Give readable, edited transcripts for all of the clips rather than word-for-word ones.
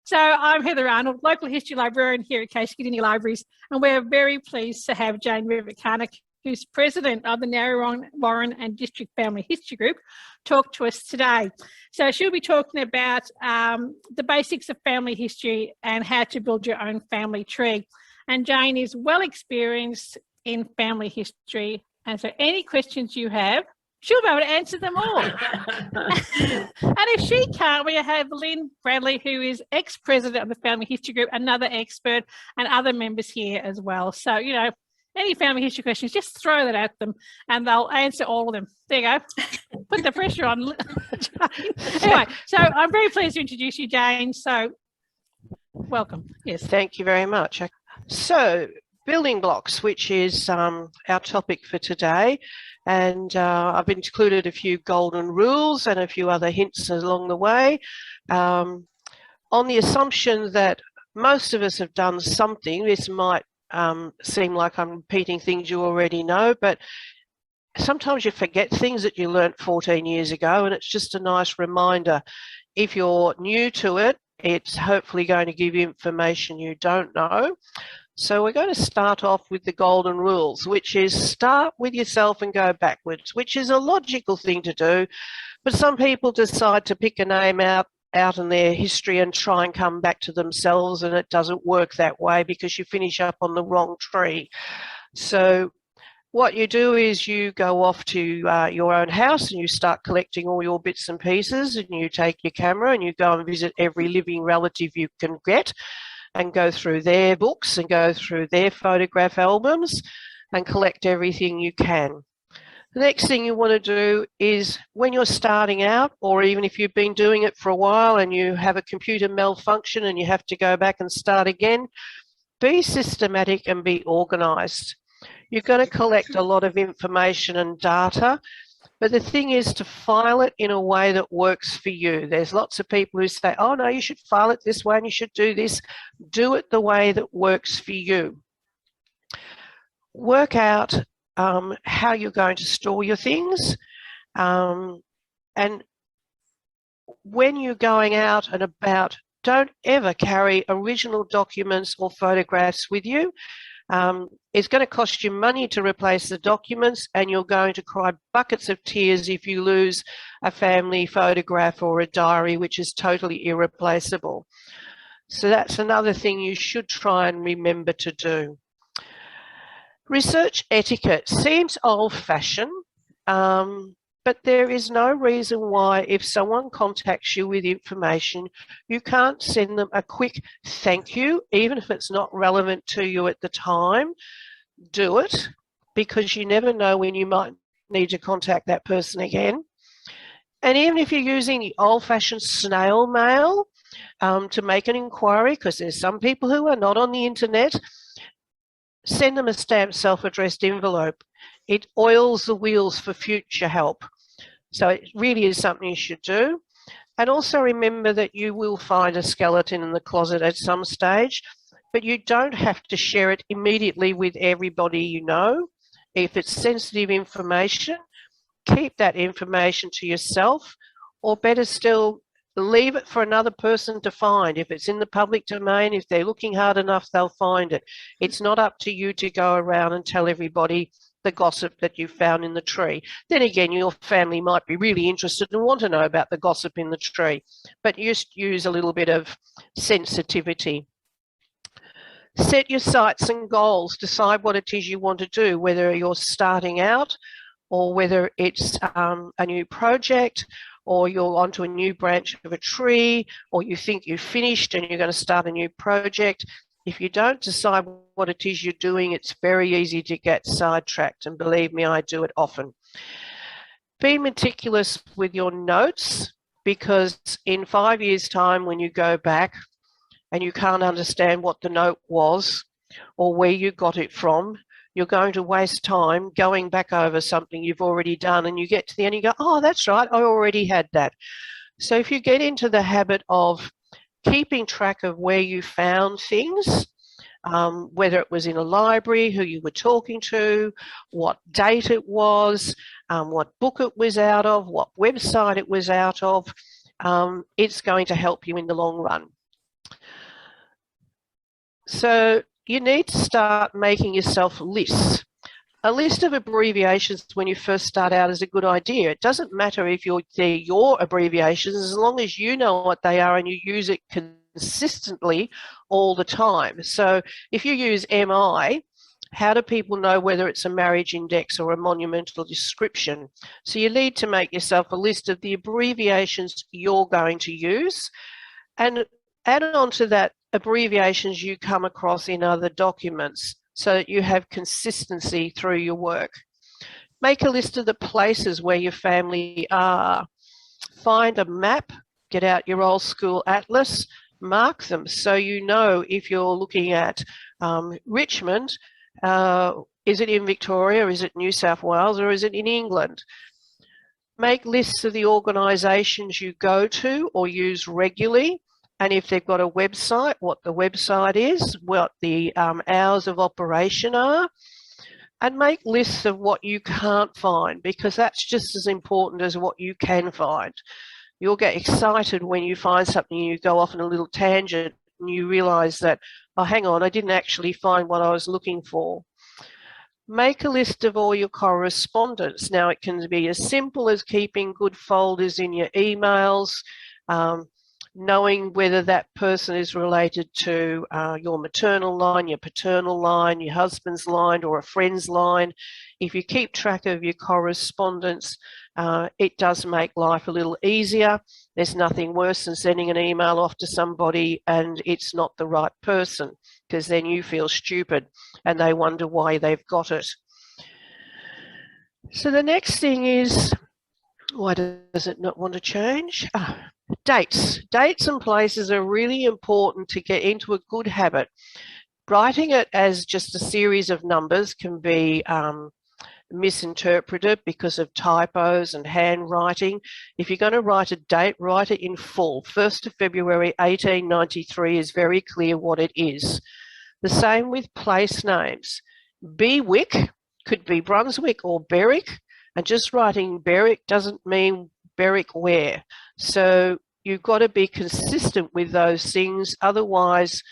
So I'm Heather Arnold, local history librarian here at Casey Cardinia Libraries, and we're very pleased to have Jane Rivett-Carnac, who's president of the Narre, Warren and District Family History Group, talk to us today. So she'll be talking about the basics of family history and how to build your own family tree. And Jane is well experienced in family history, and so any questions you have, she'll be able to answer them all. And if she can't, we have Lynn Bradley, who is ex-president of the Family History Group, another expert, and other members here as well. So, you know, any family history questions, just throw that at them and they'll answer all of them. There you go. Put the pressure on. Anyway, so I'm very pleased to introduce you, Jane. So welcome. Yes. Thank you very much. So building blocks, which is our topic for today. And I've included a few golden rules and a few other hints along the way, on the assumption that most of us have done something. This might seem like I'm repeating things you already know, but sometimes you forget things that you learnt 14 years ago, and it's just a nice reminder. If you're new to it, it's hopefully going to give you information you don't know. So we're going to start off with the golden rules, which is start with yourself and go backwards, which is a logical thing to do. But some people decide to pick a name out in their history and try and come back to themselves, and it doesn't work that way because you finish up on the wrong tree. So what you do is you go off to your own house and you start collecting all your bits and pieces, and you take your camera and you go and visit every living relative you can get, and go through their books and go through their photograph albums and collect everything you can. The next thing you want to do is, when you're starting out, or even if you've been doing it for a while and you have a computer malfunction and you have to go back and start again, be systematic and be organised. You're going to collect a lot of information and data, but the thing is to file it in a way that works for you. There's lots of people who say, oh no, you should file it this way and you should do this. Do it the way that works for you. Work out how you're going to store your things. And when you're going out and about, don't ever carry original documents or photographs with you. It's going to cost you money to replace the documents, and you're going to cry buckets of tears if you lose a family photograph or a diary, which is totally irreplaceable. So that's another thing you should try and remember to do. Research etiquette seems old-fashioned, but there is no reason why, if someone contacts you with information, you can't send them a quick thank you, even if it's not relevant to you at the time. Do it, because you never know when you might need to contact that person again. And even if you're using the old-fashioned snail mail to make an inquiry, because there's some people who are not on the internet, send them a stamped self-addressed envelope. It oils the wheels for future help. So it really is something you should do. And also remember that you will find a skeleton in the closet at some stage, but you don't have to share it immediately with everybody you know. If it's sensitive information, keep that information to yourself, or better still, leave it for another person to find. If it's in the public domain, if they're looking hard enough, they'll find it. It's not up to you to go around and tell everybody the gossip that you found in the tree. Then again, your family might be really interested and want to know about the gossip in the tree, but just use a little bit of sensitivity. Set your sights and goals. Decide what it is you want to do, whether you're starting out or whether it's a new project, or you're onto a new branch of a tree, or you think you've finished and you're going to start a new project. If you don't decide what it is you're doing, it's very easy to get sidetracked, and believe me, I do it often. Be meticulous with your notes, because in 5 years' time, when you go back and you can't understand what the note was or where you got it from, you're going to waste time going back over something you've already done, and you get to the end and you go, oh, that's right, I already had that. So if you get into the habit of keeping track of where you found things, whether it was in a library, who you were talking to, what date it was, what book it was out of, what website it was out of, it's going to help you in the long run. So you need to start making yourself lists. A list of abbreviations when you first start out is a good idea. It doesn't matter if they're your abbreviations, as long as you know what they are and you use it consistently all the time. So if you use MI, how do people know whether it's a marriage index or a monumental description? So you need to make yourself a list of the abbreviations you're going to use, and add on to that abbreviations you come across in other documents so that you have consistency through your work. Make a list of the places where your family are. Find a map, get out your old school atlas, mark them so you know if you're looking at Richmond, is it in Victoria, is it New South Wales, or is it in England? Make lists of the organisations you go to or use regularly, and if they've got a website, what the website is, what the hours of operation are, and make lists of what you can't find, because that's just as important as what you can find. You'll get excited when you find something, you go off on a little tangent and you realise that, oh, hang on, I didn't actually find what I was looking for. Make a list of all your correspondence. Now, it can be as simple as keeping good folders in your emails, knowing whether that person is related to your maternal line, your paternal line, your husband's line, or a friend's line. If you keep track of your correspondence, it does make life a little easier. There's nothing worse than sending an email off to somebody and it's not the right person, because then you feel stupid and they wonder why they've got it. So the next thing is, why does it not want to change? Dates. Dates and places are really important to get into a good habit. Writing it as just a series of numbers can be misinterpreted because of typos and handwriting. If you're going to write a date, write it in full. 1st of February 1893 is very clear what it is. The same with place names. Bewick could be Brunswick or Berwick, and just writing Berwick doesn't mean Berwick where. So you've got to be consistent with those things, otherwise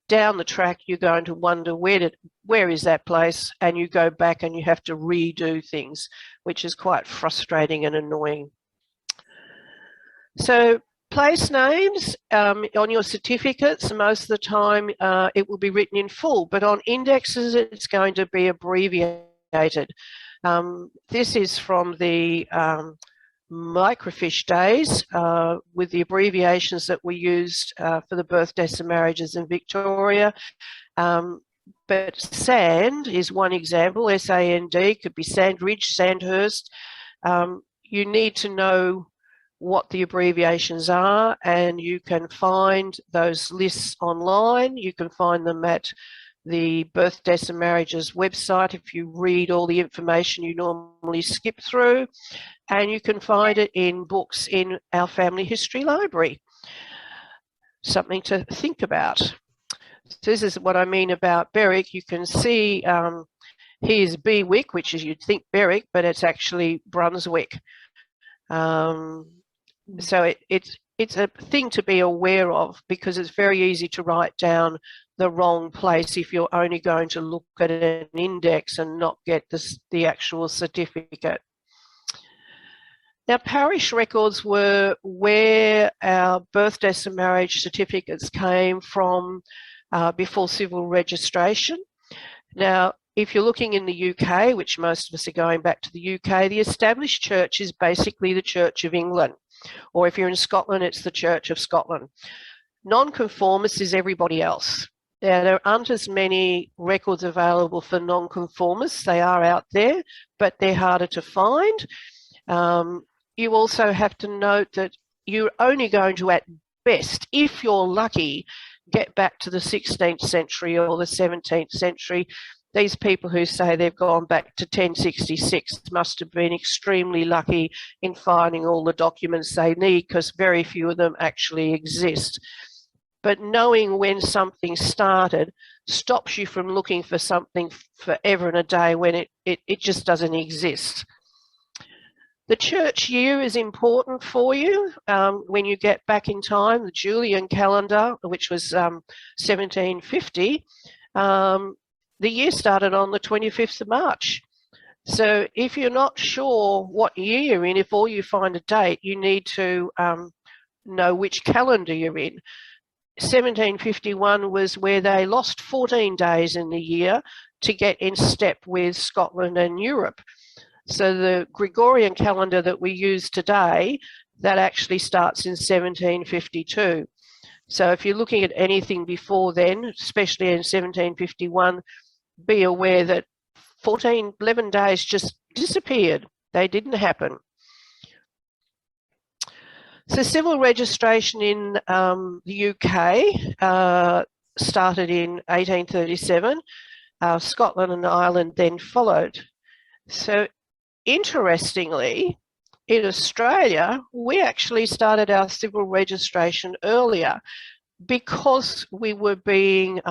down the track you're going to wonder where is that place, and you go back and you have to redo things, which is quite frustrating and annoying. So place names on your certificates, most of the time it will be written in full, but on indexes it's going to be abbreviated. This is from the microfiche days with the abbreviations that we used for the birth, deaths and marriages in Victoria. But Sand is one example. S-A-N-D could be Sandridge, Sandhurst. You need to know what the abbreviations are, and you can find those lists online. You can find them at the Birth, Deaths and Marriages website if you read all the information you normally skip through, and you can find it in books in our family history library. Something to think about. So this is what I mean about Berwick. You can see here's Bewick, which is, you'd think Berwick, but it's actually Brunswick. So it's a thing to be aware of, because it's very easy to write down the wrong place if you're only going to look at an index and not get the actual certificate. Now, parish records were where our birth, deaths and marriage certificates came from before civil registration. Now, if you're looking in the UK, which most of us are going back to the UK, the established church is basically the Church of England. Or if you're in Scotland, it's the Church of Scotland. Nonconformist is everybody else. Now, there aren't as many records available for nonconformists. They are out there, but they're harder to find. You also have to note that you're only going to, at best, if you're lucky, get back to the 16th century or the 17th century. These people who say they've gone back to 1066 must have been extremely lucky in finding all the documents they need, because very few of them actually exist. But knowing when something started stops you from looking for something forever and a day when it just doesn't exist. The church year is important for you when you get back in time. The Julian Calendar, which was 1750, the year started on the 25th of March. So if you're not sure what year you're in, if all you find a date, you need to know which calendar you're in. 1751 was where they lost 14 days in the year to get in step with Scotland and Europe. So the Gregorian calendar that we use today, that actually starts in 1752. So if you're looking at anything before then, especially in 1751, be aware that 11 days just disappeared. They didn't happen. So civil registration in the UK started in 1837. Scotland and Ireland then followed. So interestingly, in Australia, we actually started our civil registration earlier because we were being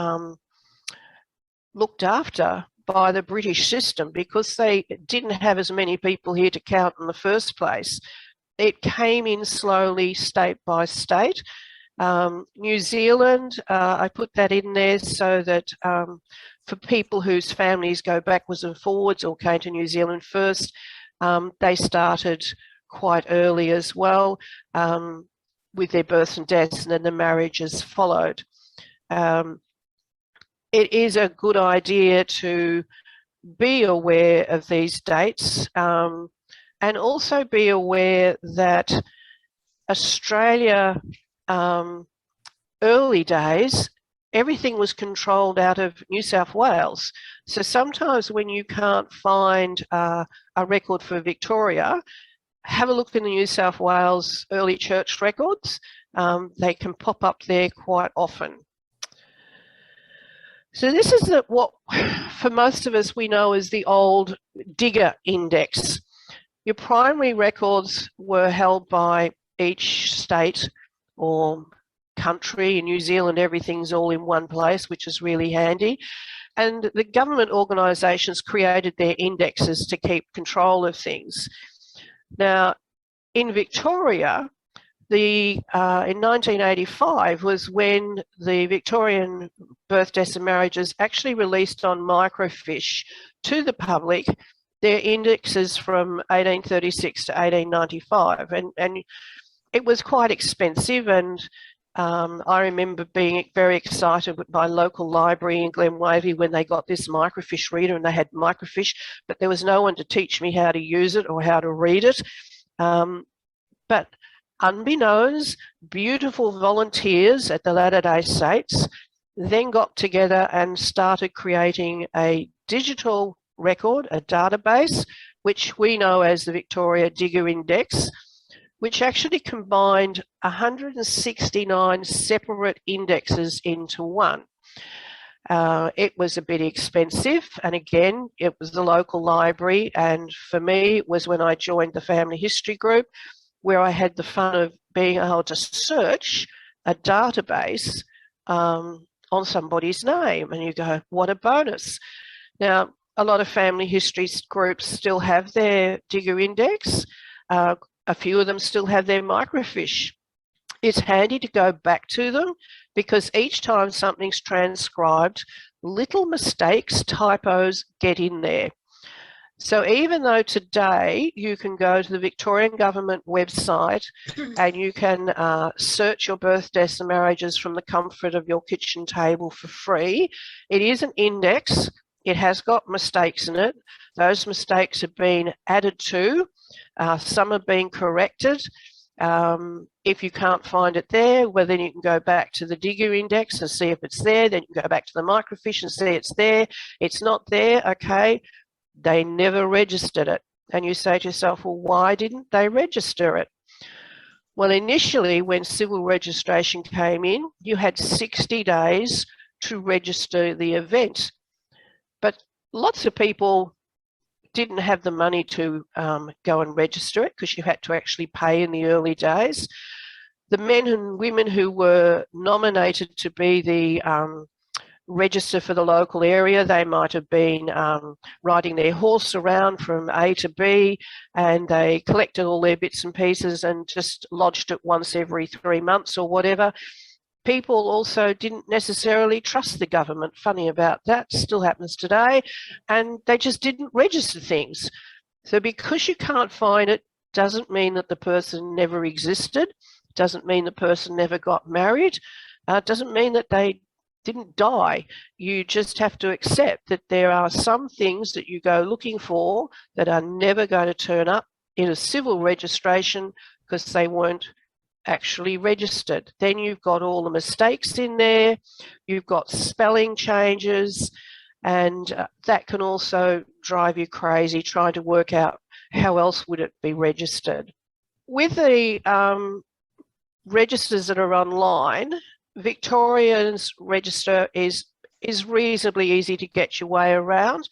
looked after by the British system, because they didn't have as many people here to count in the first place. It came in slowly, state by state. New Zealand, I put that in there so that for people whose families go backwards and forwards or came to New Zealand first, they started quite early as well with their births and deaths, and then the marriages followed. It is a good idea to be aware of these dates and also be aware that Australia, early days, everything was controlled out of New South Wales. So sometimes when you can't find a record for Victoria, have a look in the New South Wales early church records. They can pop up there quite often. So this is what for most of us we know as the old digger index. Your primary records were held by each state or country. In New Zealand, everything's all in one place, which is really handy. And the government organisations created their indexes to keep control of things. Now, in Victoria, in 1985 was when the Victorian birth, deaths and marriages actually released on microfiche to the public their indexes from 1836 to 1895. And it was quite expensive, and I remember being very excited with my local library in Glen Wavy when they got this microfiche reader, and they had microfiche, but there was no one to teach me how to use it or how to read it. But unbeknownst, beautiful volunteers at the Latter-day Saints then got together and started creating a digital record, a database, which we know as the Victoria Digger Index, which actually combined 169 separate indexes into one. It was a bit expensive, and again, it was the local library, and for me, it was when I joined the family history group, where I had the fun of being able to search a database on somebody's name, and you go, what a bonus. Now, a lot of family history groups still have their digger index. A few of them still have their microfiche. It's handy to go back to them because each time something's transcribed, little mistakes, typos get in there. So even though today you can go to the Victorian Government website and you can search your birth, deaths and marriages from the comfort of your kitchen table for free, it is an index. It has got mistakes in it. Those mistakes have been added to. Some have been corrected. If you can't find it there, well, then you can go back to the digger index and see if it's there. Then you can go back to the microfiche and see it's there. It's not there, okay. They never registered it. And you say to yourself, well, why didn't they register it? Well, initially, when civil registration came in, you had 60 days to register the event. But lots of people didn't have the money to go and register it because you had to actually pay in the early days. The men and women who were nominated to be the register for the local area. They might have been riding their horse around from A to B, and they collected all their bits and pieces and just lodged it once every 3 months or whatever. People also didn't necessarily trust the government. Funny about that, still happens today, and they just didn't register things. So because you can't find it doesn't mean that the person never existed, doesn't mean the person never got married, doesn't mean that they didn't die. You just have to accept that there are some things that you go looking for that are never going to turn up in a civil registration because they weren't actually registered. Then you've got all the mistakes in there, you've got spelling changes, and that can also drive you crazy trying to work out how else would it be registered. With the registers that are online, Victoria's register is reasonably easy to get your way around.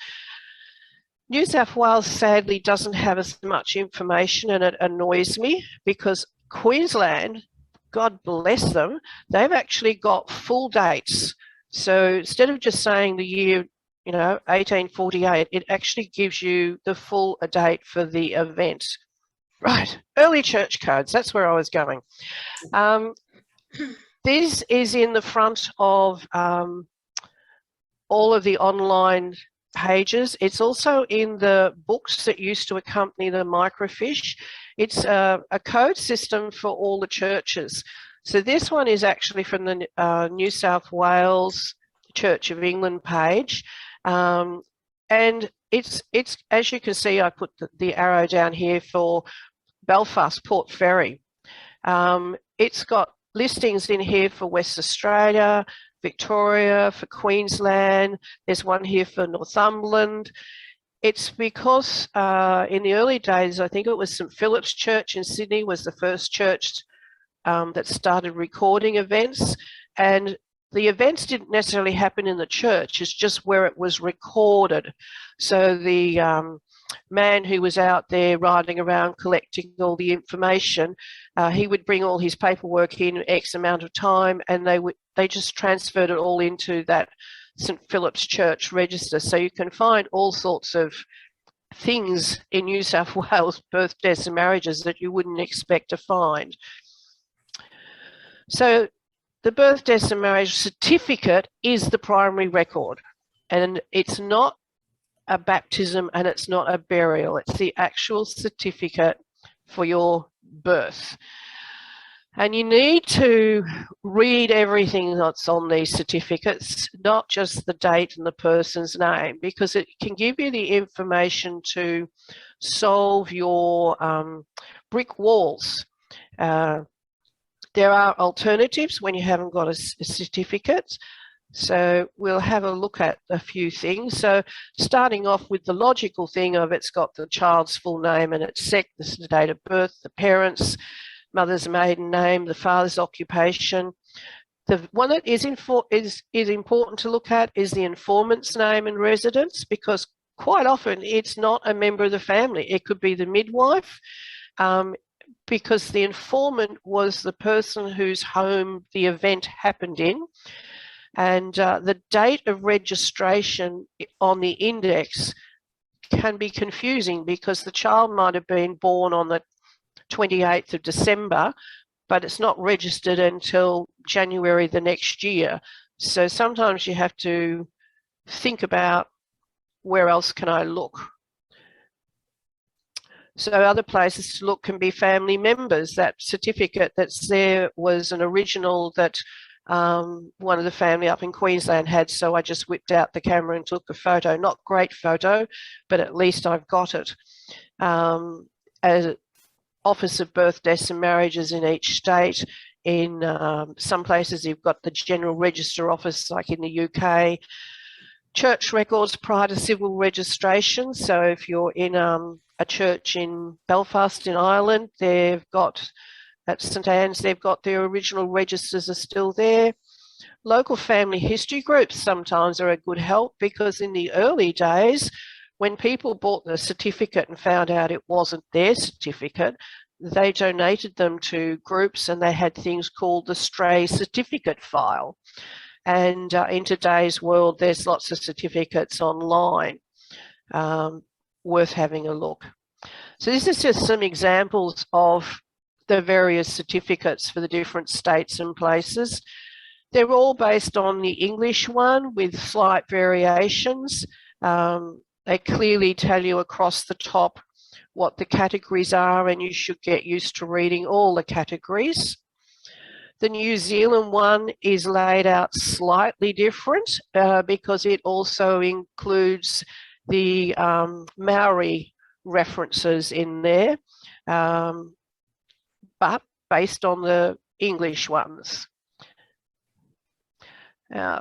New South Wales sadly doesn't have as much information, and it annoys me because Queensland, God bless them, they've actually got full dates. So instead of just saying the year, 1848, it actually gives you the full date for the event. Right, early church codes, that's where I was going. This is in the front of all of the online pages. It's also in the books that used to accompany the microfiche. It's a code system for all the churches. So this one is actually from the New South Wales Church of England page. And it's as you can see, I put the arrow down here for Belfast Port Fairy. It's got listings in here for West Australia, Victoria, for Queensland. There's one here for Northumberland. It's because in the early days, I think it was St Philip's Church in Sydney was the first church that started recording events, and the events didn't necessarily happen in the church, it's just where it was recorded. So the man who was out there riding around collecting all the information, he would bring all his paperwork in X amount of time, and they just transferred it all into that St Philip's Church register. So you can find all sorts of things in New South Wales, birth, deaths and marriages that you wouldn't expect to find. So the birth, deaths and marriage certificate is the primary record, and it's not a baptism and it's not a burial. It's the actual certificate for your birth. And you need to read everything that's on these certificates, not just the date and the person's name, because it can give you the information to solve your brick walls. There are alternatives when you haven't got a certificate. So we'll have a look at a few things. So starting off with the logical thing of it's got the child's full name and its sex, the date of birth, the parents, mother's maiden name, the father's occupation. The one that is important to look at is the informant's name and residence, because quite often it's not a member of the family. It could be the midwife, because the informant was the person whose home the event happened in. And the date of registration on the index can be confusing because the child might have been born on the 28th of December, but it's not registered until January the next year. So sometimes you have to think about where else can I look. So other places to look can be family members. That certificate that's there was an original that one of the family up in Queensland had, so I just whipped out the camera and took a photo. Not great photo, but at least I've got it. As Office of Birth, Deaths and Marriages in each state. In some places you've got the General Register Office, like in the UK. Church records prior to civil registration. So if you're in a church in Belfast in Ireland, they've got at St Anne's, they've got their original registers are still there. Local family history groups sometimes are a good help, because in the early days, when people bought the certificate and found out it wasn't their certificate, they donated them to groups, and they had things called the stray certificate file. And in today's world, there's lots of certificates online, worth having a look. So this is just some examples of the various certificates for the different states and places. They're all based on the English one with slight variations. They clearly tell you across the top what the categories are, and you should get used to reading all the categories. The New Zealand one is laid out slightly different because it also includes the Maori references in there, but based on the English ones.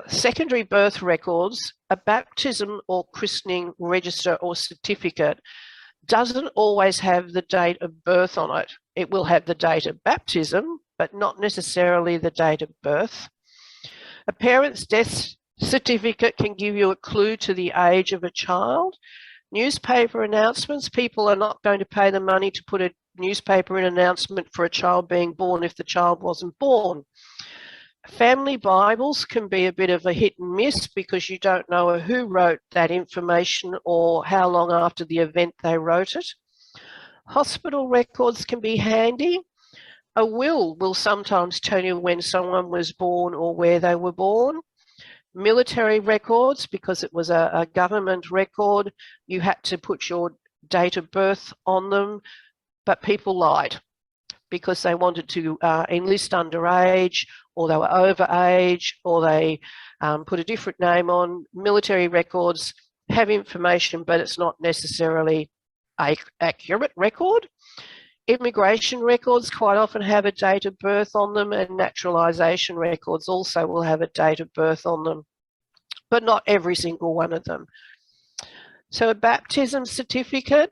Secondary birth records, a baptism or christening register or certificate doesn't always have the date of birth on it. It will have the date of baptism, but not necessarily the date of birth. A parent's death certificate can give you a clue to the age of a child. Newspaper announcements, people are not going to pay the money to put a newspaper in announcement for a child being born if the child wasn't born. Family Bibles can be a bit of a hit and miss because you don't know who wrote that information or how long after the event they wrote it. Hospital records can be handy. A will sometimes tell you when someone was born or where they were born. Military records, because it was a government record, you had to put your date of birth on them, but people lied because they wanted to enlist underage, or they were overage, or they put a different name on. Military records have information, but it's not necessarily an accurate record. Immigration records quite often have a date of birth on them, and naturalisation records also will have a date of birth on them, but not every single one of them. So a baptism certificate,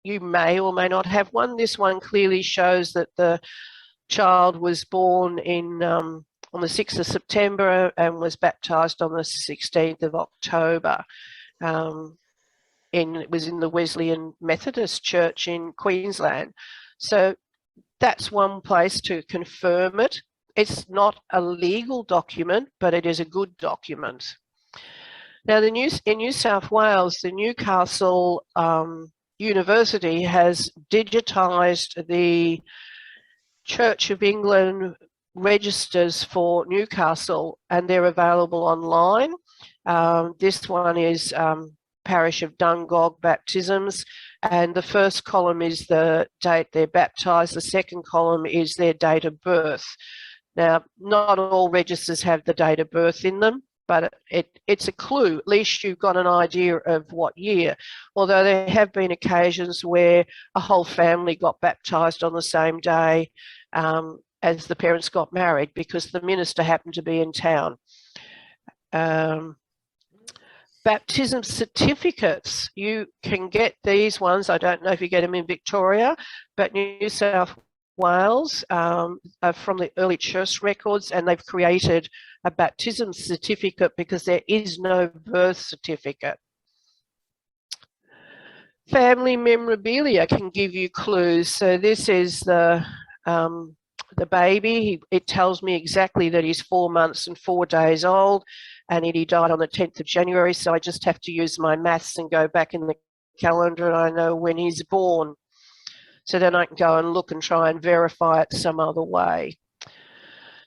you may or may not have one. This one clearly shows that the child was born on the 6th of September and was baptised on the 16th of October. It was in the Wesleyan Methodist Church in Queensland. So that's one place to confirm it. It's not a legal document, but it is a good document. Now, in New South Wales, the Newcastle University has digitised the Church of England registers for Newcastle, and they're available online. This one is Parish of Dungog baptisms, and the first column is the date they're baptised, the second column is their date of birth. Now, not all registers have the date of birth in them, but it's a clue. At least you've got an idea of what year. Although there have been occasions where a whole family got baptised on the same day as the parents got married because the minister happened to be in town. Baptism certificates, you can get these ones. I don't know if you get them in Victoria, but New South Wales are from the early church records, and they've created a baptism certificate because there is no birth certificate. Family memorabilia can give you clues. So this is the baby. It tells me exactly that he's 4 months and 4 days old, and he died on the 10th of January. So I just have to use my maths and go back in the calendar, and I know when he's born. So then I can go and look and try and verify it some other way.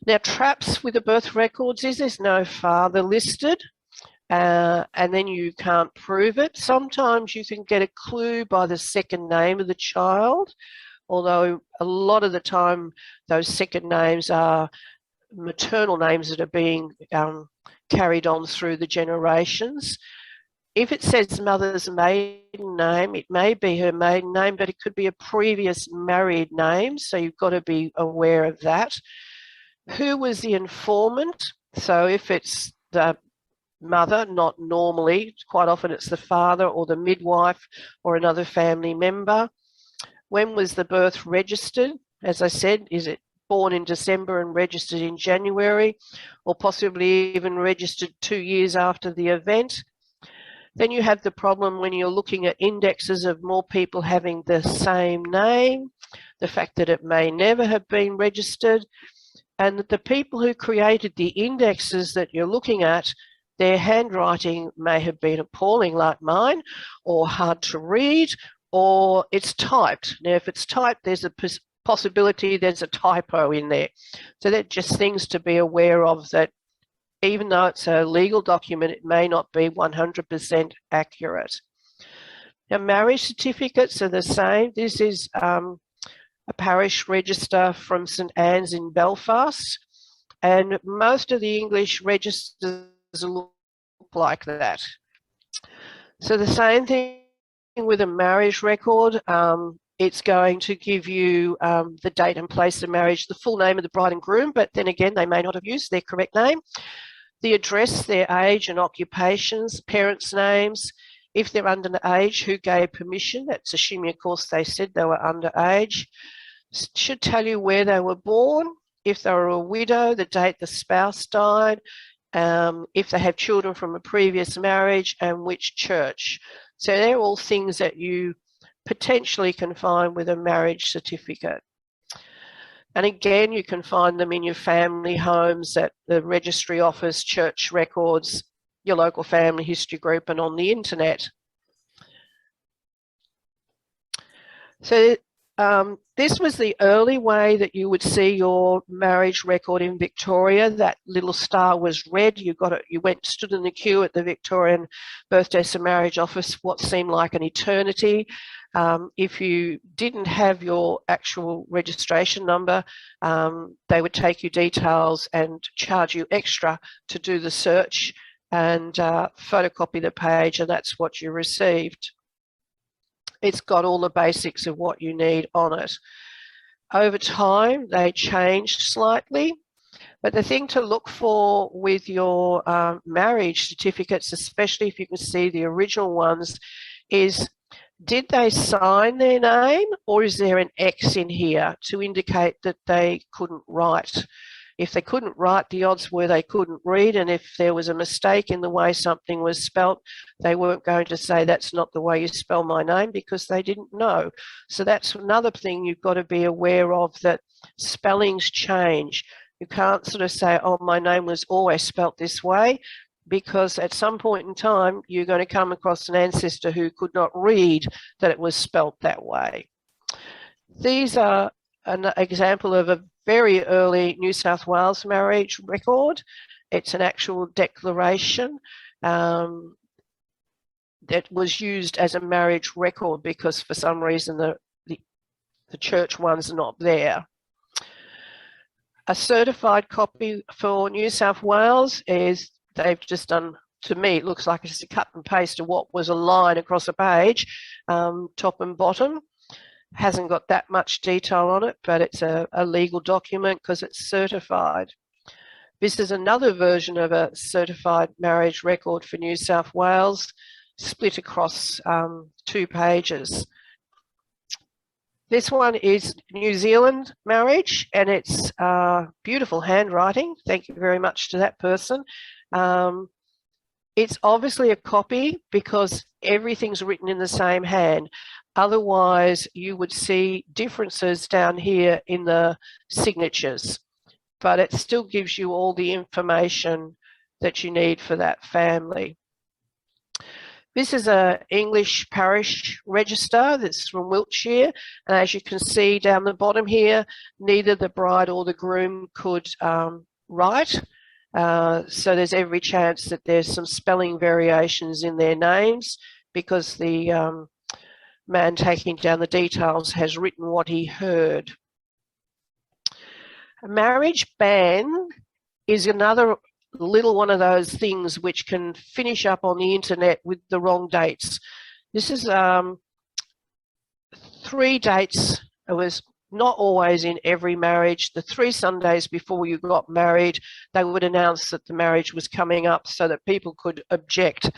Now, traps with the birth records is there's no father listed, and then you can't prove it. Sometimes you can get a clue by the second name of the child, although a lot of the time those second names are maternal names that are being carried on through the generations. If it says mother's maiden name, it may be her maiden name, but it could be a previous married name, so you've got to be aware of that. Who was the informant? So if it's the mother, not normally, quite often it's the father or the midwife or another family member. When was the birth registered? As I said, is it born in December and registered in January, or possibly even registered 2 years after the event? Then you have the problem when you're looking at indexes of more people having the same name, the fact that it may never have been registered. and that the people who created the indexes that you're looking at, their handwriting may have been appalling like mine, or hard to read, or it's typed. Now, if it's typed, there's a possibility there's a typo in there. So they're just things to be aware of, that even though it's a legal document, it may not be 100% accurate. Now, marriage certificates are the same. This is a parish register from St Anne's in Belfast, and most of the English registers look like that. So the same thing with a marriage record. It's going to give you the date and place of marriage, the full name of the bride and groom, but then again, they may not have used their correct name, the address, their age and occupations, parents' names, if they're underage, who gave permission. That's assuming, of course, they said they were underage. Should tell you where they were born, if they were a widow, the date the spouse died, if they have children from a previous marriage, and which church. So they're all things that you potentially can find with a marriage certificate. And again, you can find them in your family homes, at the registry office, church records, your local family history group, and on the internet. So this was the early way that you would see your marriage record in Victoria. That little star was red. You got it. You went, stood in the queue at the Victorian Birthdays and Marriage Office, what seemed like an eternity. If you didn't have your actual registration number, they would take your details and charge you extra to do the search and photocopy the page, and that's what you received. It's got all the basics of what you need on it. Over time, they changed slightly, but the thing to look for with your marriage certificates, especially if you can see the original ones, is did they sign their name, or is there an X in here to indicate that they couldn't write? If they couldn't write, the odds were they couldn't read, and if there was a mistake in the way something was spelt, they weren't going to say that's not the way you spell my name, because they didn't know. So that's another thing you've got to be aware of, that spellings change. You can't sort of say, oh, my name was always spelt this way, because at some point in time, you're going to come across an ancestor who could not read that it was spelt that way. These are an example of a very early New South Wales marriage record. It's an actual declaration that was used as a marriage record because for some reason the church ones are not there. A certified copy for New South Wales is, they've just done, to me, it looks like it's just a cut and paste of what was a line across a page, top and bottom. Hasn't got that much detail on it, but it's a legal document because it's certified. This is another version of a certified marriage record for New South Wales, split across 2 pages. This one is New Zealand marriage, and it's beautiful handwriting. Thank you very much to that person. It's obviously a copy because everything's written in the same hand. Otherwise, you would see differences down here in the signatures, but it still gives you all the information that you need for that family. This is an English parish register that's from Wiltshire, and as you can see down the bottom here, neither the bride or the groom could write. So there's every chance that there's some spelling variations in their names because the man taking down the details has written what he heard. A marriage ban is another little one of those things which can finish up on the internet with the wrong dates. This is 3 dates. It was not always in every marriage. The 3 Sundays before you got married, they would announce that the marriage was coming up so that people could object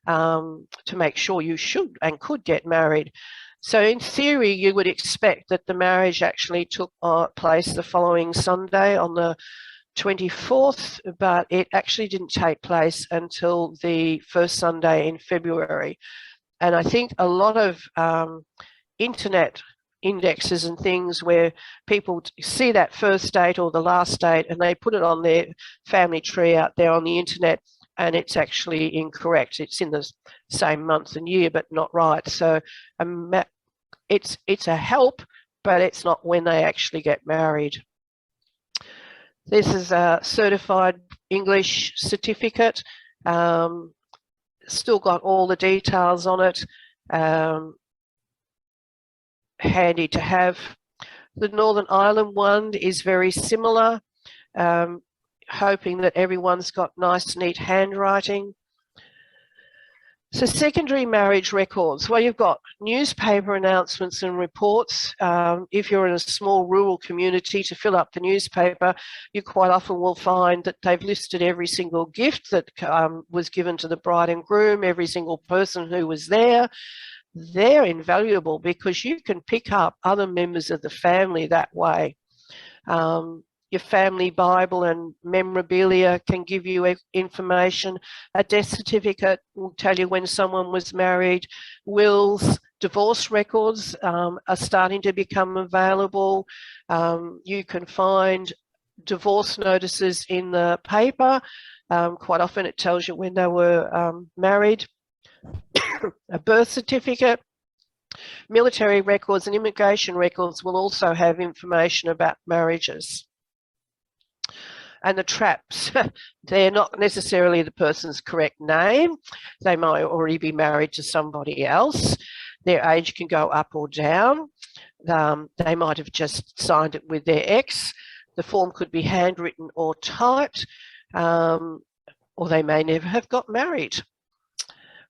to make sure you should and could get married. So in theory, you would expect that the marriage actually took place the following Sunday on the 24th, but it actually didn't take place until the first Sunday in February. And I think a lot of internet indexes and things where people see that first date or the last date and they put it on their family tree out there on the internet, and it's actually incorrect. It's in the same month and year, but not right. So it's a help, but it's not when they actually get married. This is a certified English certificate. Still got all the details on it. Handy to have. The Northern Ireland one is very similar, hoping that everyone's got nice, neat handwriting. So secondary marriage records, well, you've got newspaper announcements and reports. If you're in a small rural community, to fill up the newspaper, you quite often will find that they've listed every single gift that was given to the bride and groom, every single person who was there. They're invaluable because you can pick up other members of the family that way. Your family Bible and memorabilia can give you information. A death certificate will tell you when someone was married. Wills, divorce records are starting to become available. You can find divorce notices in the paper. Quite often it tells you when they were married. A birth certificate. Military records and immigration records will also have information about marriages. And the traps, they're not necessarily the person's correct name. They might already be married to somebody else. Their age can go up or down. They might have just signed it with their ex. The form could be handwritten or typed, or they may never have got married.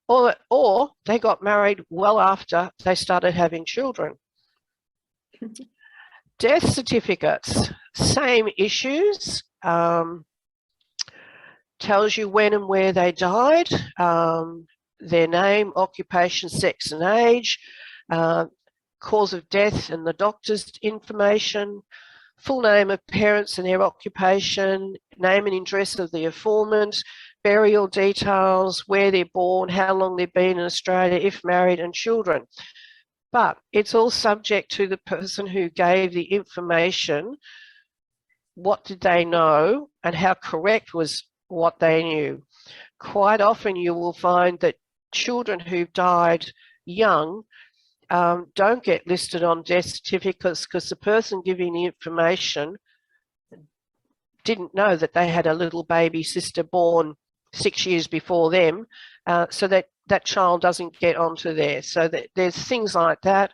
Or they got married well after they started having children. Death certificates, same issues. Tells you when and where they died, their name, occupation, sex and age, cause of death and the doctor's information, full name of parents and their occupation, name and address of the informant, burial details, where they're born, how long they've been in Australia, if married, and children. But it's all subject to the person who gave the information. What did they know and how correct was what they knew? Quite often you will find that children who've died young don't get listed on death certificates because the person giving the information didn't know that they had a little baby sister born 6 years before them, so that child doesn't get onto there. So there's things like that.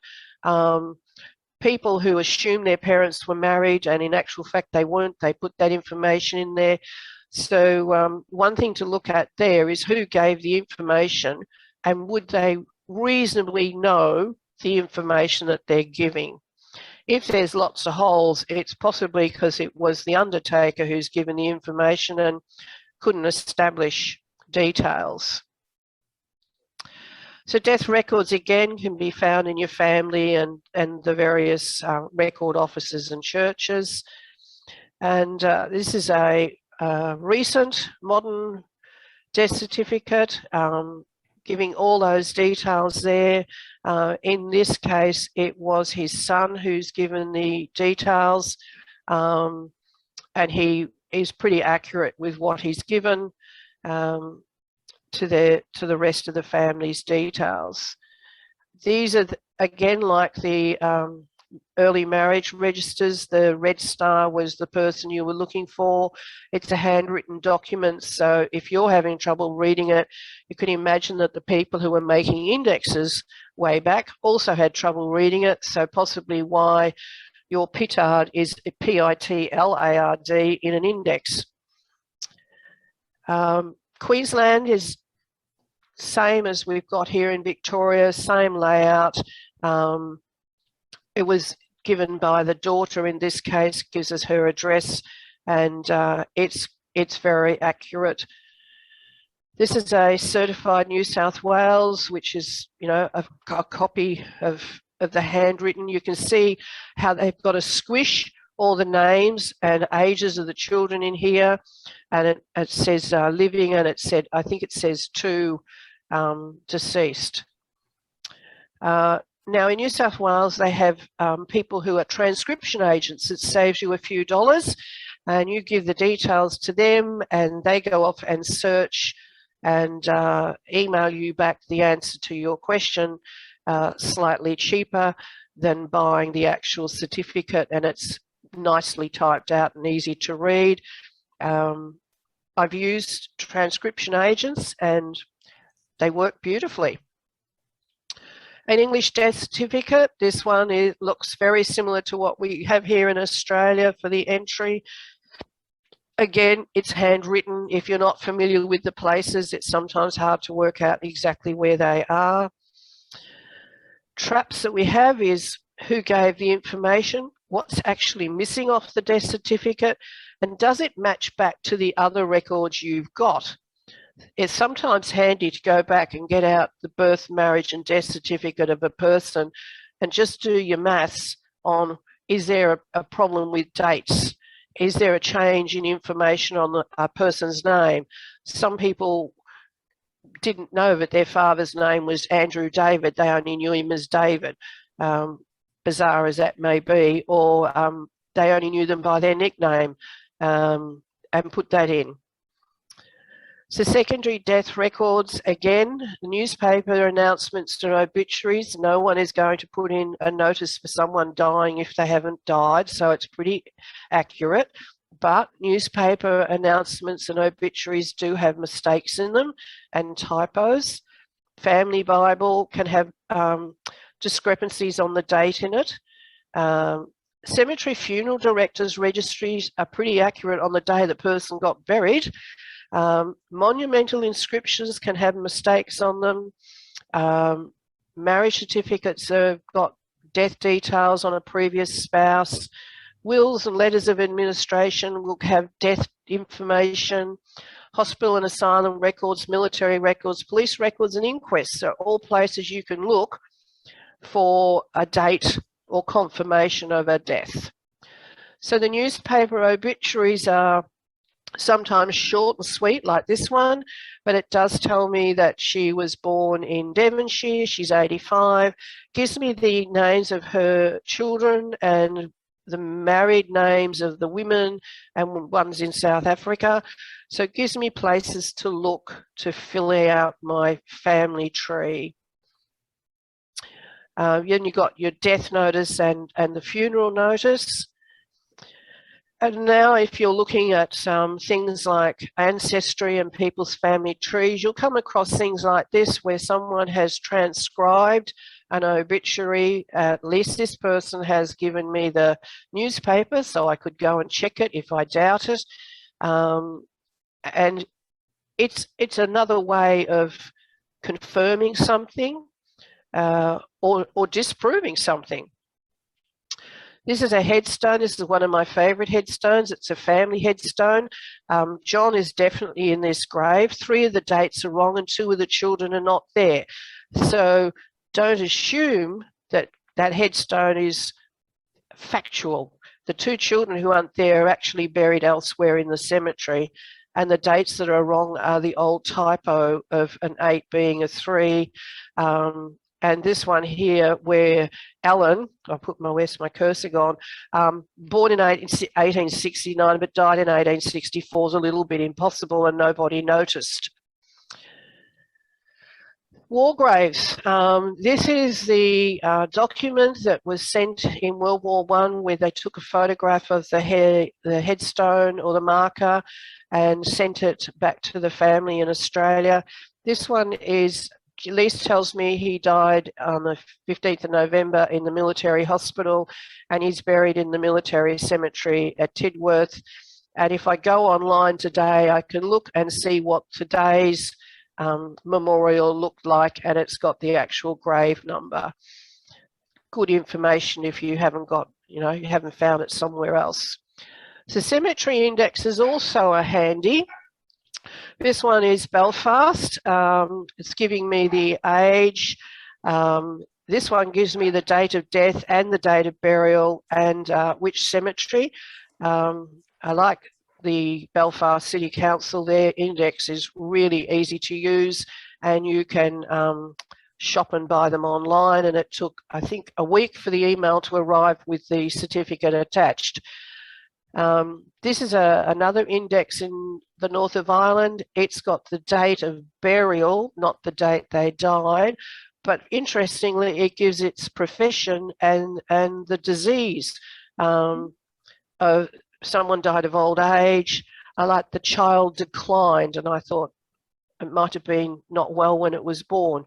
People who assume their parents were married and in actual fact they weren't, they put that information in there. So one thing to look at there is who gave the information and would they reasonably know the information that they're giving. If there's lots of holes, it's possibly because it was the undertaker who's given the information and couldn't establish details. So death records, again, can be found in your family and the various record offices and churches. And this is a recent modern death certificate, giving all those details there. In this case, it was his son who's given the details, and he is pretty accurate with what he's given. To the rest of the family's details. These are, again, like the early marriage registers. The red star was the person you were looking for. It's a handwritten document, so if you're having trouble reading it, you can imagine that the people who were making indexes way back also had trouble reading it, so possibly why your PITLARD is PITLARD in an index. Queensland is same as we've got here in Victoria, same layout. It was given by the daughter in this case, gives us her address, and it's very accurate. This is a certified New South Wales, which is, you know, a copy of the handwritten. You can see how they've got a squish all the names and ages of the children in here, and it says living, and it said, I think it says 2 deceased. Now in New South Wales, they have people who are transcription agents. It saves you a few dollars, and you give the details to them and they go off and search and email you back the answer to your question, slightly cheaper than buying the actual certificate, and it's nicely typed out and easy to read. I've used transcription agents and they work beautifully. An English death certificate, this one looks very similar to what we have here in Australia for the entry. Again, it's handwritten. If you're not familiar with the places, it's sometimes hard to work out exactly where they are. Traps that we have is who gave the information, what's actually missing off the death certificate, and does it match back to the other records you've got? It's sometimes handy to go back and get out the birth, marriage and death certificate of a person and just do your maths on, is there a problem with dates? Is there a change in information on a person's name? Some people didn't know that their father's name was Andrew David. They only knew him as David, bizarre as that may be, or they only knew them by their nickname and put that in. So secondary death records, again, newspaper announcements and obituaries. No one is going to put in a notice for someone dying if they haven't died, so it's pretty accurate. But newspaper announcements and obituaries do have mistakes in them and typos. Family Bible can have discrepancies on the date in it. Cemetery funeral directors' registries are pretty accurate on the day the person got buried. Monumental inscriptions can have mistakes on them. Marriage certificates have got death details on a previous spouse. Wills and letters of administration will have death information. Hospital and asylum records, military records, police records and inquests are all places you can look for a date or confirmation of a death. So the newspaper obituaries are sometimes short and sweet like this one, but it does tell me that she was born in Devonshire, she's 85, gives me the names of her children and the married names of the women, and one's in South Africa. So it gives me places to look to fill out my family tree. Then you've got your death notice and the funeral notice. And now if you're looking at things like ancestry and people's family trees, you'll come across things like this where someone has transcribed an obituary. At least this person has given me the newspaper so I could go and check it if I doubt it. And it's another way of confirming something or disproving something. This is a headstone. This is one of my favourite headstones. It's a family headstone. John is definitely in this grave. 3 of the dates are wrong and 2 of the children are not there. So don't assume that that headstone is factual. The 2 children who aren't there are actually buried elsewhere in the cemetery, and the dates that are wrong are the old typo of an 8 being a 3. And this one here where Alan, I'll put where's my cursor gone, born in 1869 but died in 1864 is a little bit impossible and nobody noticed. War graves. This is the document that was sent in World War I where they took a photograph of the headstone or the marker and sent it back to the family in Australia. This one is, at least tells me he died on the 15th of November in the military hospital, and he's buried in the military cemetery at Tidworth. And if I go online today, I can look and see what today's memorial looked like, and it's got the actual grave number. Good information if you haven't got, you haven't found it somewhere else. So Symmetry Indexes also are handy. This one is Belfast. It's giving me the age. This one gives me the date of death and the date of burial and which cemetery. I like the Belfast City Council. Their index is really easy to use, and you can shop and buy them online, and it took, I think, a week for the email to arrive with the certificate attached. This is another index in the north of Ireland. It's got the date of burial, not the date they died, but interestingly, it gives its profession and the disease. Someone died of old age. I like the child declined, and I thought it might have been not well when it was born.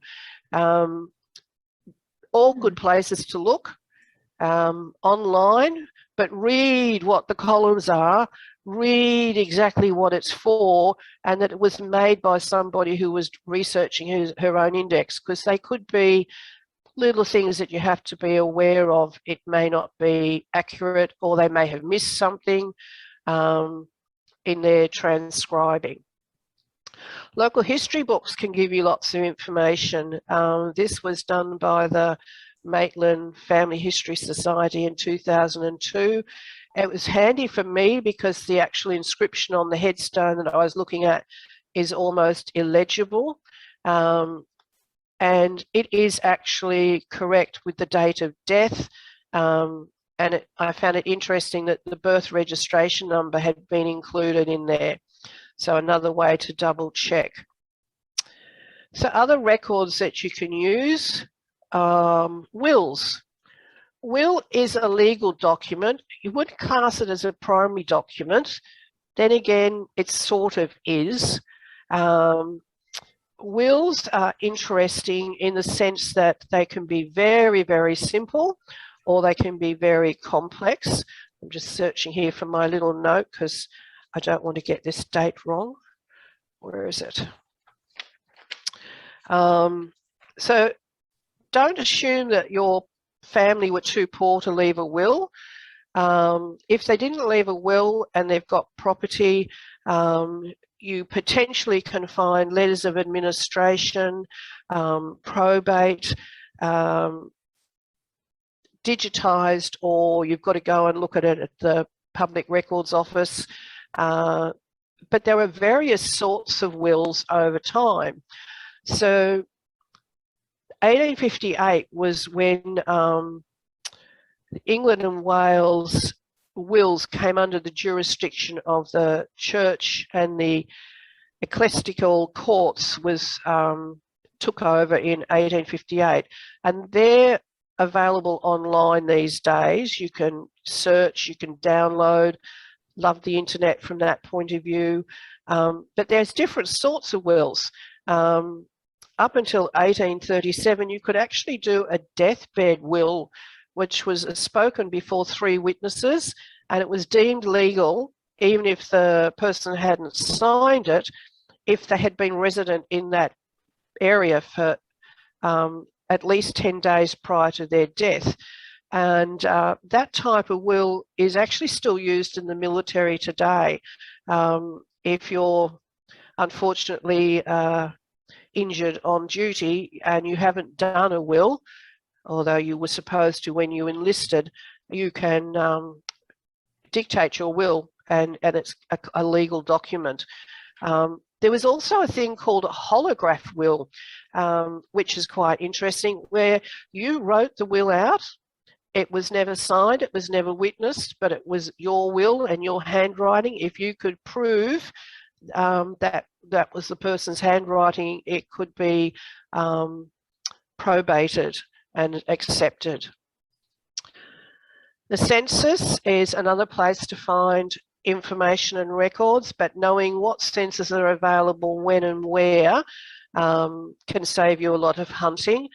All good places to look online, but read what the columns are, read exactly what it's for, and that it was made by somebody who was researching her own index, because they could be little things that you have to be aware of. It may not be accurate, or they may have missed something in their transcribing. Local history books can give you lots of information. This was done by the Maitland Family History Society in 2002. It was handy for me because the actual inscription on the headstone that I was looking at is almost illegible. And it is actually correct with the date of death. I found it interesting that the birth registration number had been included in there. So another way to double check. So other records that you can use, wills. Will is a legal document. You wouldn't class it as a primary document. Then again, it sort of is. Wills are interesting in the sense that they can be very, very simple, or they can be very complex. I'm just searching here for my little note because I don't want to get this date wrong. Where is it? So don't assume that your family were too poor to leave a will. If they didn't leave a will and they've got property, you potentially can find letters of administration, probate, digitized, or you've got to go and look at it at the Public Records Office. But there are various sorts of wills over time. So 1858 was when England and Wales wills came under the jurisdiction of the church, and the ecclesiastical courts was took over in 1858, and they're available online these days. You can search, you can download. Love the internet from that point of view. But there's different sorts of wills. Up until 1837, you could actually do a deathbed will, which was spoken before 3 witnesses, and it was deemed legal, even if the person hadn't signed it, if they had been resident in that area for at least 10 days prior to their death. And that type of will is actually still used in the military today. If you're unfortunately injured on duty and you haven't done a will, although you were supposed to when you enlisted, you can dictate your will, and it's a legal document. There was also a thing called a holograph will, which is quite interesting, where you wrote the will out. It was never signed, it was never witnessed, but it was your will and your handwriting. If you could prove that was the person's handwriting, it could be probated and accepted. The census is another place to find information and records, but knowing what censuses are available when and where can save you a lot of hunting.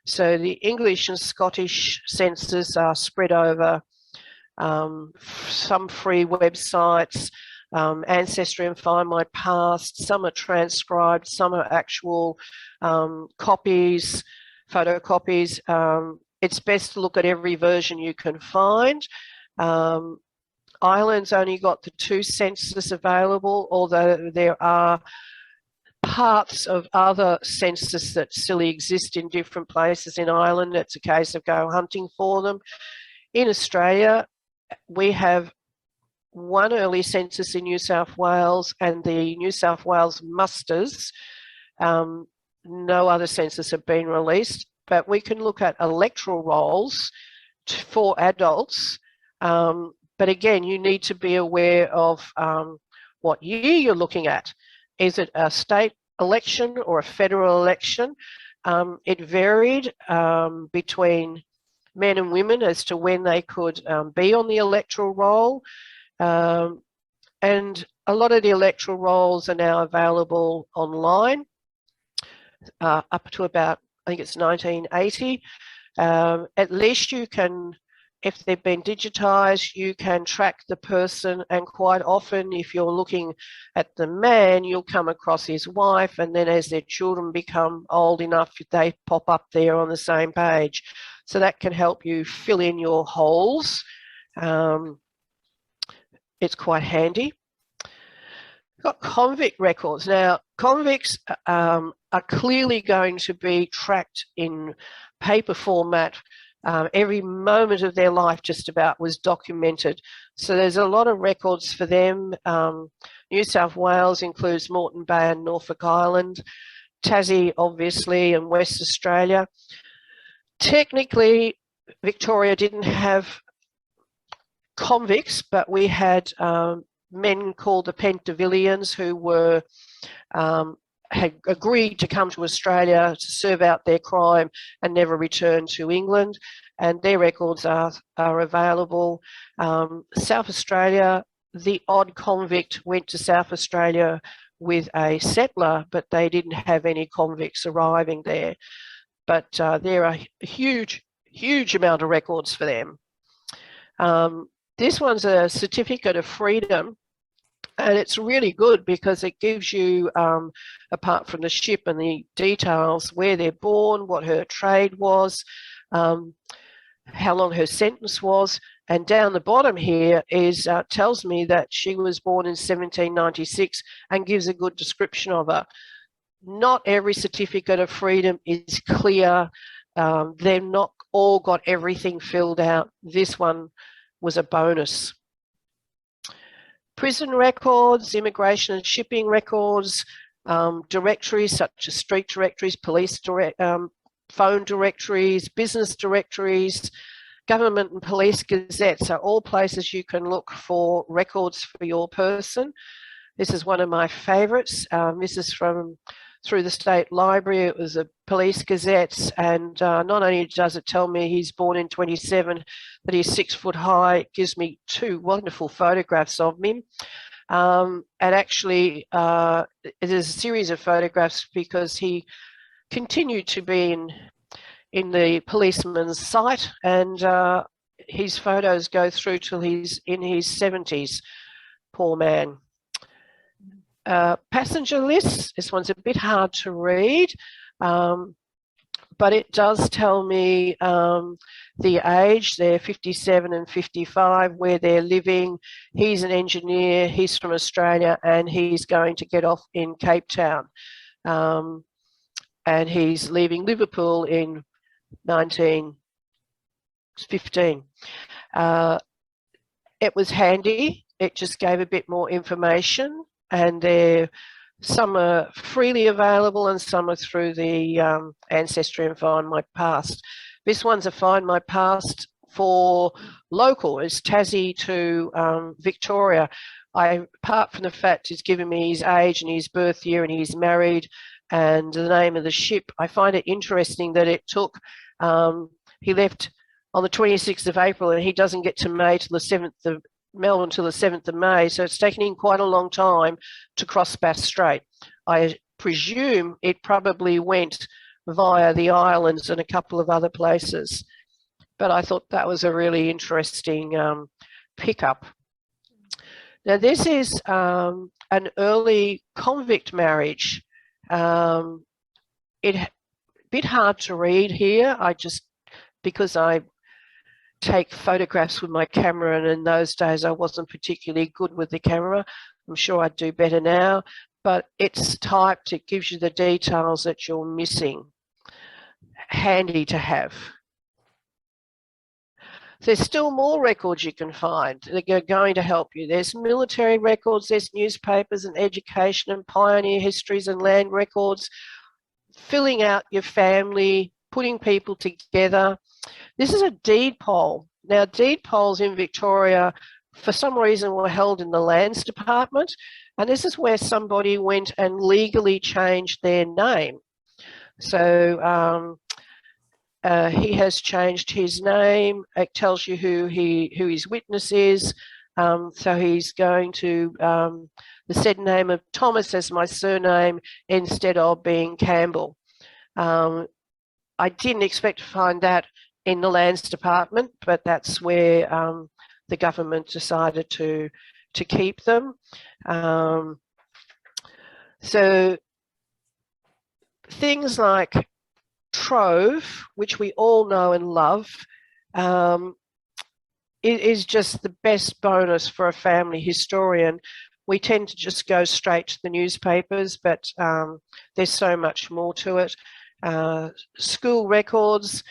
So the English and Scottish censuses are spread over some free websites, Ancestry and Find My Past. Some are transcribed, some are actual copies, photocopies. It's best to look at every version you can find. Ireland's only got the 2 censuses available, although there are parts of other censuses that still exist in different places in Ireland. It's a case of go hunting for them. In Australia, we have one early census in New South Wales, and the New South Wales musters no other census have been released, but we can look at electoral rolls for adults. But again, you need to be aware of what year you're looking at. Is it a state election or a federal election? It varied between men and women as to when they could be on the electoral roll. And a lot of the electoral rolls are now available online up to about, I think it's 1980. At least you can, if they've been digitised, you can track the person, and quite often if you're looking at the man, you'll come across his wife, and then as their children become old enough, they pop up there on the same page. So that can help you fill in your holes. It's quite handy. Got convict records. Now, convicts are clearly going to be tracked in paper format. Every moment of their life just about was documented. So there's a lot of records for them. New South Wales includes Moreton Bay and Norfolk Island, Tassie obviously, and West Australia. Technically, Victoria didn't have convicts, but we had men called the Pentevillians who were had agreed to come to Australia to serve out their crime and never return to England, and their records are available. South Australia, the odd convict went to South Australia with a settler, but they didn't have any convicts arriving there. But there are a huge amount of records for them. This one's a certificate of freedom, and it's really good because it gives you, apart from the ship and the details, where they're born, what her trade was, how long her sentence was, and down the bottom here is tells me that she was born in 1796 and gives a good description of her. Not every certificate of freedom is clear. They've not all got everything filled out. This one was a bonus. Prison records, immigration and shipping records, directories such as street directories, police phone directories, business directories, government and police gazettes are all places you can look for records for your person. This is one of my favourites. This is from through the State Library. It was a police gazette, and not only does it tell me he's born in 27, but he's 6 foot high. It gives me 2 wonderful photographs of him. And actually, it is a series of photographs because he continued to be in the policeman's sight, and his photos go through till he's in his 70s, poor man. Passenger lists, this one's a bit hard to read, but it does tell me the age. They're 57 and 55, where they're living. He's an engineer, he's from Australia, and he's going to get off in Cape Town. And he's leaving Liverpool in 1915. It was handy. It just gave a bit more information, and some are freely available and some are through the Ancestry and Find My Past. This one's a Find My Past for local. It's Tassie to Victoria. Apart from the fact he's given me his age and his birth year and he's married and the name of the ship, I find it interesting that it took, he left on the 26th of April and he doesn't get to Melbourne till the 7th of May, so it's taken him quite a long time to cross Bass Strait. I presume it probably went via the islands and a couple of other places, but I thought that was a really interesting pickup. Now this is an early convict marriage. It's a bit hard to read here, because I take photographs with my camera, and in those days I wasn't particularly good with the camera. I'm sure I'd do better now, but it's typed, it gives you the details that you're missing. Handy to have. There's still more records you can find that are going to help you. There's military records, there's newspapers and education and pioneer histories and land records. filling out your family, putting people together. This is a deed poll. Now, deed polls in Victoria, for some reason, were held in the Lands Department, and this is where somebody went and legally changed their name. So he has changed his name. It tells you who his witness is. So he's going to the said name of Thomas as my surname instead of being Campbell. I didn't expect to find that in the Lands Department, but that's where the government decided to keep them. So things like trove, which we all know and love, it is just the best bonus for a family historian. We tend to just go straight to the newspapers, but there's so much more to it. School records,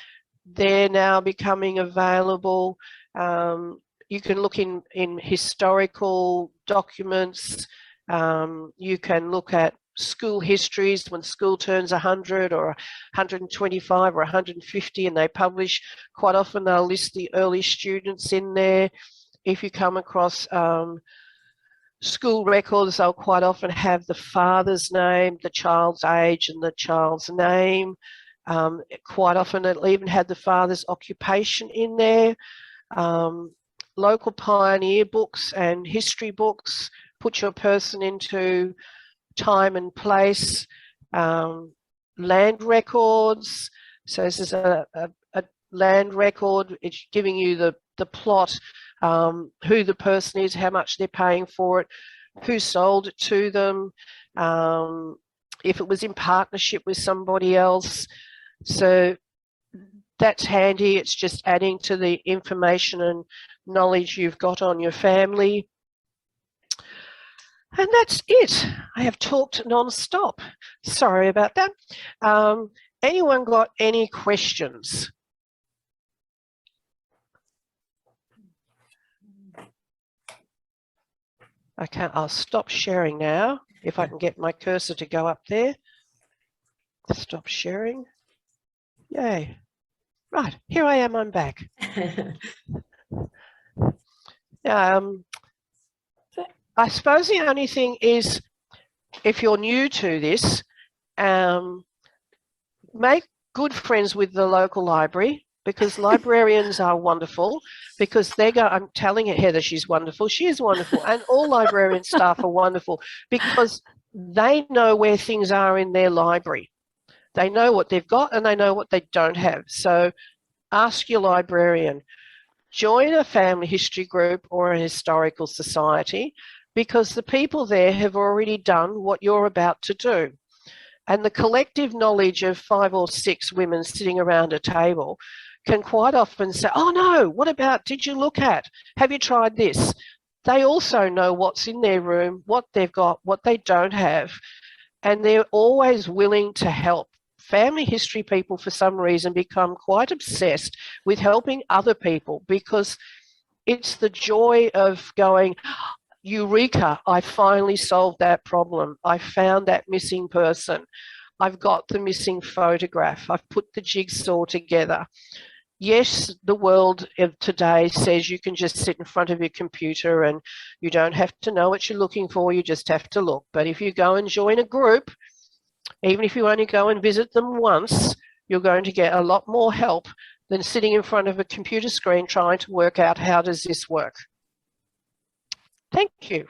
they're now becoming available. You can look in historical documents. You can look at school histories when school turns 100 or 125 or 150, and they publish. Quite often they'll list the early students in there. If you come across school records, they'll quite often have the father's name, the child's age, and the child's name. Quite often it'll even have the father's occupation in there. Local pioneer books and history books put your person into time and place. Land records. So this is a land record. It's giving you the plot, who the person is, how much they're paying for it, who sold it to them, if it was in partnership with somebody else. So that's handy. It's just adding to the information and knowledge you've got on your family. And that's it. I have talked non-stop. Sorry about that. Anyone got any questions? Okay, I'll stop sharing now. If I can get my cursor to go up there. Stop sharing. Yay. Right, here I am, I'm back. I suppose the only thing is, if you're new to this, make good friends with the local library, because librarians are wonderful, because I'm telling Heather she's wonderful, she is wonderful, and all librarian staff are wonderful because they know where things are in their library. They know what they've got and they know what they don't have. So ask your librarian. Join a family history group or a historical society, because the people there have already done what you're about to do. And the collective knowledge of 5 or 6 women sitting around a table can quite often say, oh no, what about, did you look at, have you tried this? They also know what's in their room, what they've got, what they don't have, and they're always willing to help. Family history people, for some reason, become quite obsessed with helping other people, because it's the joy of going, Eureka, I finally solved that problem. I found that missing person. I've got the missing photograph. I've put the jigsaw together. Yes, the world of today says you can just sit in front of your computer and you don't have to know what you're looking for, you just have to look. But if you go and join a group, even if you only go and visit them once, you're going to get a lot more help than sitting in front of a computer screen trying to work out how does this work. Thank you.